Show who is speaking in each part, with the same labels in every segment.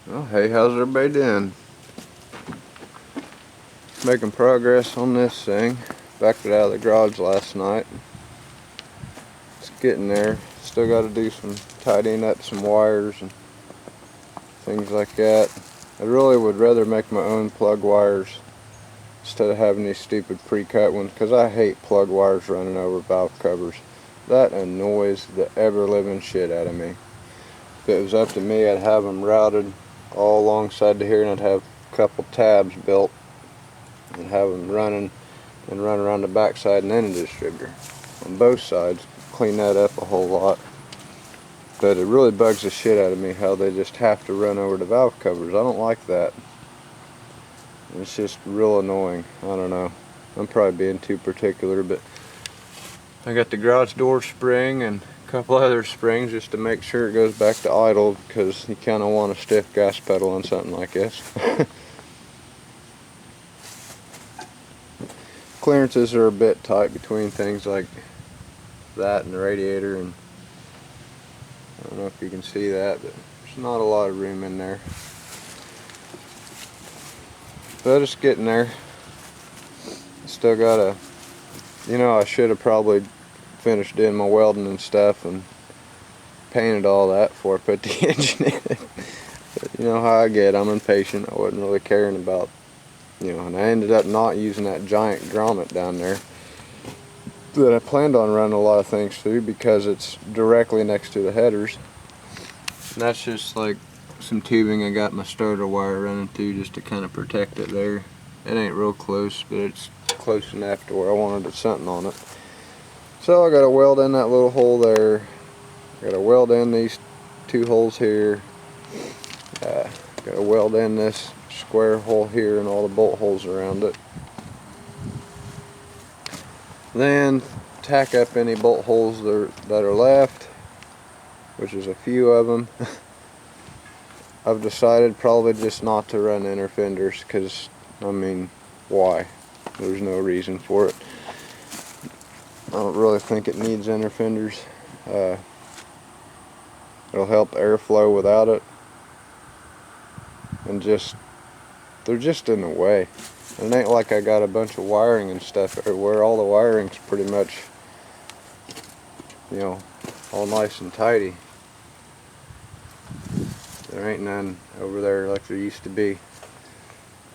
Speaker 1: Well, hey, how's everybody doing? Making progress on this thing. Backed it out of the garage last night. It's getting there. Still got to do some tidying up some wires and things like that. I really would rather make my own plug wires instead of having these stupid pre-cut ones, because I hate plug wires running over valve covers. That annoys the ever-living shit out of me. If it was up to me, I'd have them routed all alongside to here, and I'd have a couple tabs built and have them running and run around the backside and then a distributor on both sides. Clean that up a whole lot. But it really bugs the shit out of me how they just have to run over the valve covers. I don't like that. It's just real annoying. I don't know. I'm probably being too particular, but I got the garage door spring and a couple other springs just to make sure it goes back to idle, because you kind of want a stiff gas pedal on something like this. Clearances are a bit tight between things like that and the radiator, and I don't know if you can see that, but there's not a lot of room in there. But it's getting there. Still gotta, I should have probably finished doing my welding and stuff and painted all that before I put the engine in it. But you know how I get, I'm impatient. I wasn't really caring about, and I ended up not using that giant grommet down there that I planned on running a lot of things through, because it's directly next to the headers. And that's just like some tubing I got my starter wire running through just to kind of protect it there. It ain't real close, but it's close enough to where I wanted something on it. So I got to weld in that little hole there. I got to weld in these two holes here. Got to weld in this square hole here and all the bolt holes around it. Then tack up any bolt holes that are left, which is a few of them. I've decided probably just not to run inner fenders, because, why? There's no reason for it. I don't really think it needs inner fenders. It'll help airflow without it. And they're just in the way. It ain't like I got a bunch of wiring and stuff everywhere. All the wiring's pretty much, all nice and tidy. There ain't none over there like there used to be,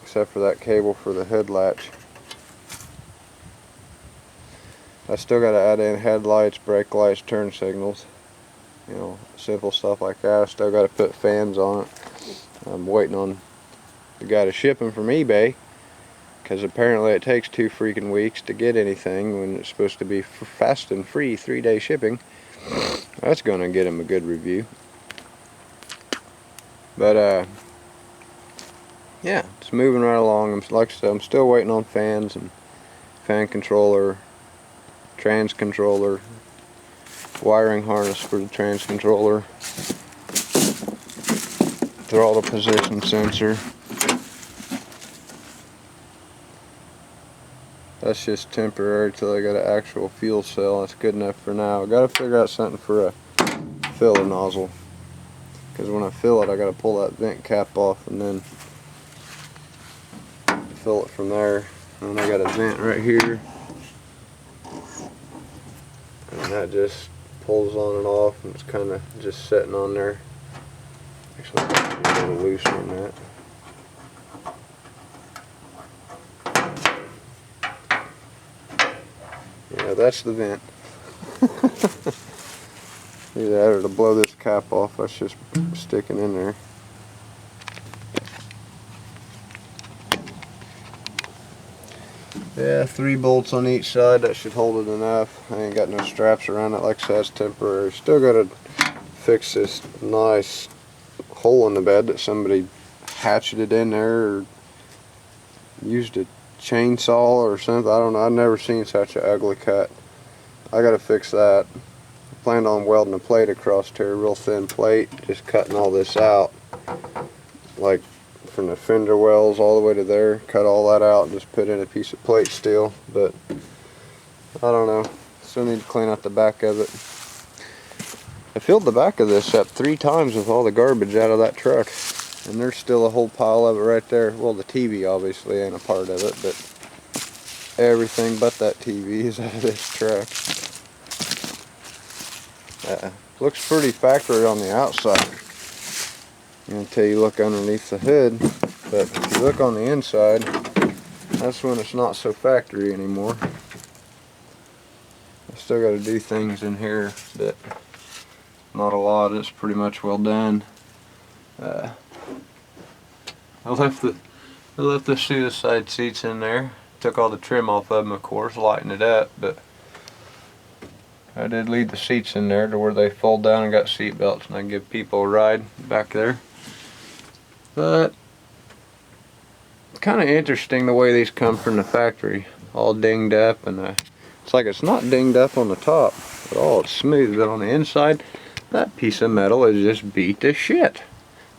Speaker 1: except for that cable for the hood latch. I still got to add in headlights, brake lights, turn signals, simple stuff like that. I still got to put fans on it. I'm waiting on the guy to ship them from eBay, because apparently it takes 2 freaking weeks to get anything when it's supposed to be fast and free 3-day shipping. That's gonna get him a good review. But yeah, it's moving right along. Like I said, I'm still waiting on fans and fan controller, trans controller, wiring harness for the trans controller, throttle position sensor. That's just temporary till I got an actual fuel cell. That's good enough for now. I gotta figure out something for a filler nozzle, because when I fill it, I gotta pull that vent cap off and then fill it from there. And I got a vent right here, and that just pulls on and off, and it's kind of just sitting on there. Actually, a little loose on that. Yeah, that's the vent. Either that or to blow this cap off. That's just sticking in there. Yeah, 3 bolts on each side. That should hold it enough. I ain't got no straps around it. Like I said, it's temporary. Still got to fix this nice hole in the bed that somebody hatcheted in there or used a chainsaw or something. I don't know. I've never seen such an ugly cut. I got to fix that. I planned on welding a plate across here, a real thin plate, just cutting all this out, like from the fender wells all the way to there. Cut all that out and just put in a piece of plate steel. But I don't know. Still need to clean out the back of it. I filled the back of this up 3 times with all the garbage out of that truck. And there's still a whole pile of it right there. Well, the TV obviously ain't a part of it, but everything but that TV is out of this truck. Looks pretty factory on the outside until you look underneath the hood, but if you look on the inside, that's when it's not so factory anymore. I still got to do things in here, but not a lot. It's pretty much well done. I left the suicide seats in there. Took all the trim off of them, of course, lighten it up, but I did leave the seats in there to where they fold down and got seat belts, and I can give people a ride back there. But it's kind of interesting the way these come from the factory, all dinged up, and it's like it's not dinged up on the top at all. It's smooth, but on the inside, that piece of metal is just beat to shit.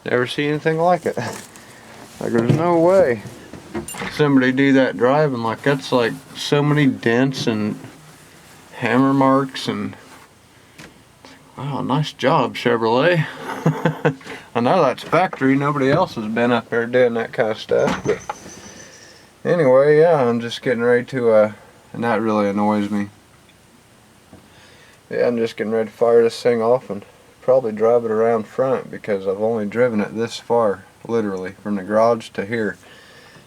Speaker 1: Never seen anything like it. Like, there's no way somebody do that driving. Like, that's like so many dents and hammer marks, and wow, nice job, Chevrolet. I know that's factory. Nobody else has been up there doing that kind of stuff, but anyway, yeah, I'm just getting ready to and that really annoys me. Yeah, I'm just getting ready to fire this thing off and probably drive it around front, because I've only driven it this far, literally from the garage to here.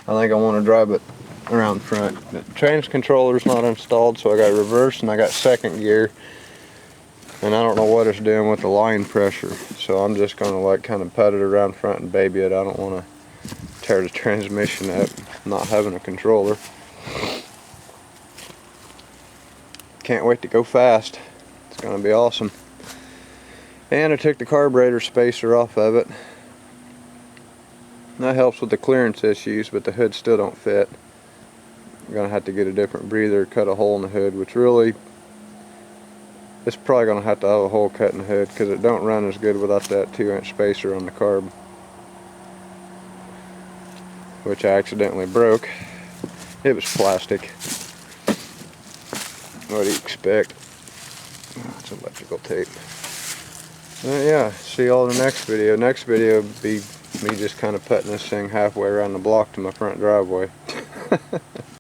Speaker 1: I think I want to drive it around front. The trans controller's not installed, so I got reverse and I got second gear, and I don't know what it's doing with the line pressure, so I'm just going to like kind of put it around front and baby it. I don't want to tear the transmission up not having a controller. Can't wait to go fast. It's going to be awesome. And I took the carburetor spacer off of it. That helps with the clearance issues, but the hood still don't fit. I'm going to have to get a different breather, cut a hole in the hood, which really, it's probably going to have a hole cut in the hood, because it don't run as good without that 2-inch spacer on the carb, which I accidentally broke. It was plastic. What do you expect? Oh, it's electrical tape. Yeah, see y'all in the next video. Next video will be me just kind of putting this thing halfway around the block to my front driveway.